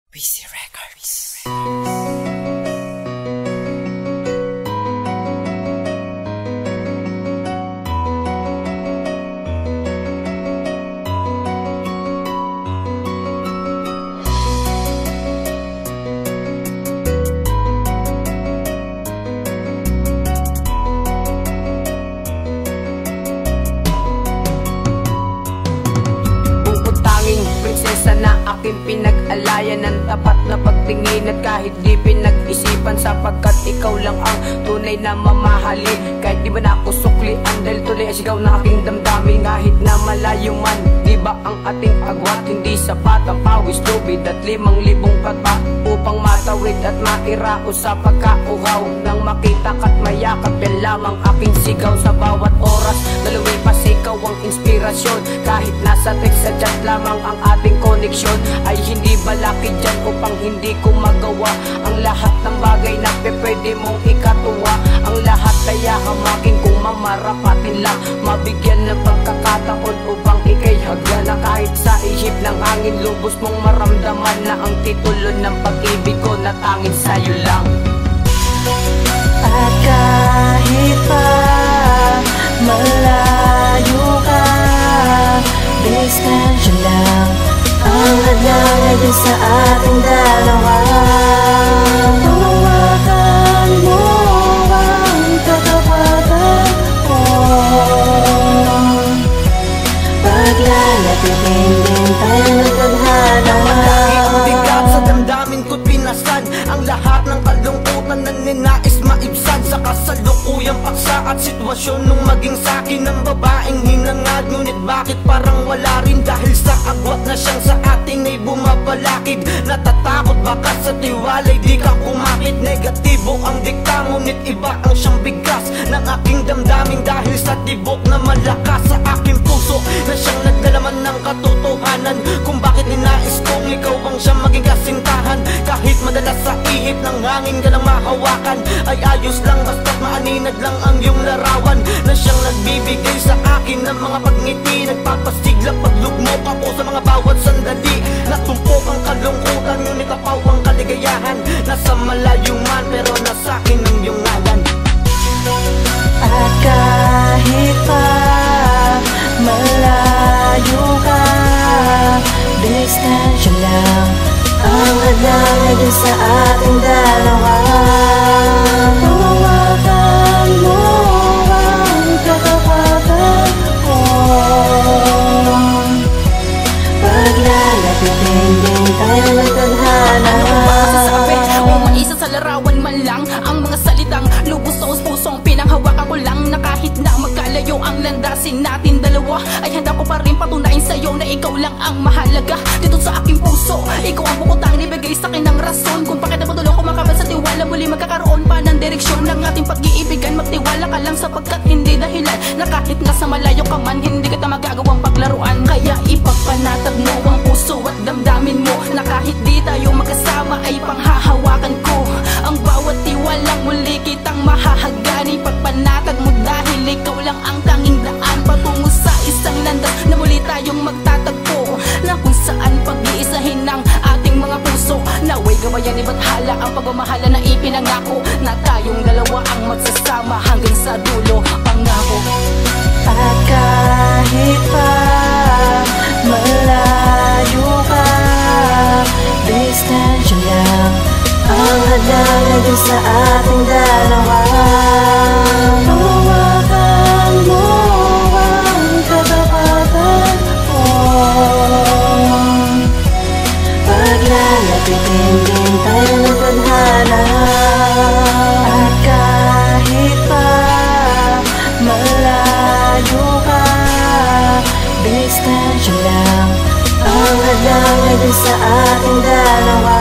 PC Records. Prinsesa na aking pinag-alayan ng tapat na pagtingin at kahit di pinag-isipan, sapagkat ikaw lang ang tunay na mamahalin. Kahit di ba na ako suklian dahil tuloy ang sigaw na aking damdamin. Kahit na malayo man, di ba ang ating agwat, hindi sapat ang pawis, tubig at 5,000 kata upang matawid at mairao sa pagkauhaw. Nang makita ka't mayakap, yan lamang aking sigaw sa bawat oras na lumipas. Ikaw ang inspirasyon, kahit nasa text sa chat lamang ang ating koneksyon, ay hindi balaki dyan upang hindi ko magawa ang lahat ng bagay na pwede mong ikatuwa. Ang lahat kaya hamakin kung mamarapatin lang, mabigyan ng pagkakataon upang ikay hagla na kahit sa ihip ng hangin, lubos mong maramdaman na ang titulo ng pag-ibig ko na tanging sa'yo lang. At kahit pa malayo ka, distansya lang ang naglalagay sa ating dalawa. Hawakan mo ang katawagan ko, paglalapitin din tayo ng tadhana. Ang bigat sa damdamin ko't pinasan ang lahat ng kalungkutan na ninais maibsan sa kasalukuyang paksa at sitwasyon nung maging sa'kin ng babaeng hinangad. Ngunit bakit parang wala rin, dahil sa agwat na siyang sa atin ay bumabalakid. Natatakot baka sa tiwalay di ka kumapit, negatibo ang dikta ngunit iba ang siyang bigas ng aking damdamin, dahil sa tibok na malakas sa aking puso na siyang nagdalaman ng katotohanan kung bakit ninais kong ikaw ang siyang maging kasintahan. Kahit madalas sa ihip ng hangin ka lang mahawakan, ay ayos lang basta't maaninag lang ang iyong larawan na siyang nagbibigay sa akin ng mga pagngiti, nagpapasigla paglugmok ako sa mga bawat sandali. Natumpok ang kalungkutan ngunit apaw ang kaligayahan, nasa malayo man pero nasa akin ang iyong ngalan. At kahit pa malayo ka, distansya lang ang naglalagay sa ating dalawa. Hawakan mo ang katawagan ko, paglalapitin din tayo ng tadhana. Ano ba masasabi o maisa sa larawan man lang ang mga salitang lubos sa pusong pinanghawakan ko lang, na kahit na magkalayo ang landasin natin dalawa, ay handa ko pa rin patunayan sa'yo na ikaw lang ang mahalaga dito sa aking puso. Ikaw ang bukutang nibigay sa'kin ng rason kung bakit napatuloy ko makabal sa tiwala, muli magkakaroon pa ng direksyon ng ating pag-iibigan. Magtiwala ka lang sapagkat hindi dahilan na kahit nasa malayo ka man, hindi kita magagawang paglaruan. Kaya ipagpanatag mo ang puso at damdamin mo na kahit di tayo magkasama ay panghahawakan ko ang bawat tiwalang muli kitang mahahagani. Pagpanatag mo dahil ikaw lang ang tanging daan patungo sa isang landas na muli tayong magtatagpo, na kung saan pag-iisahin ng ating mga puso. Naway gawayan ni bathala ang pagmamahala na ipinangako, na tayong dalawa ang magsasama hanggang sa dulo. Pangako. At kahit pa malayo ka, distansya lang ang naglalagay sa ating dalawa. Hawakan mo ang katawagan ko, paglalapitin din tayo ng tadhana. At kahit pa malayo ka, distansya lang ang naglalagay sa ating dalawa.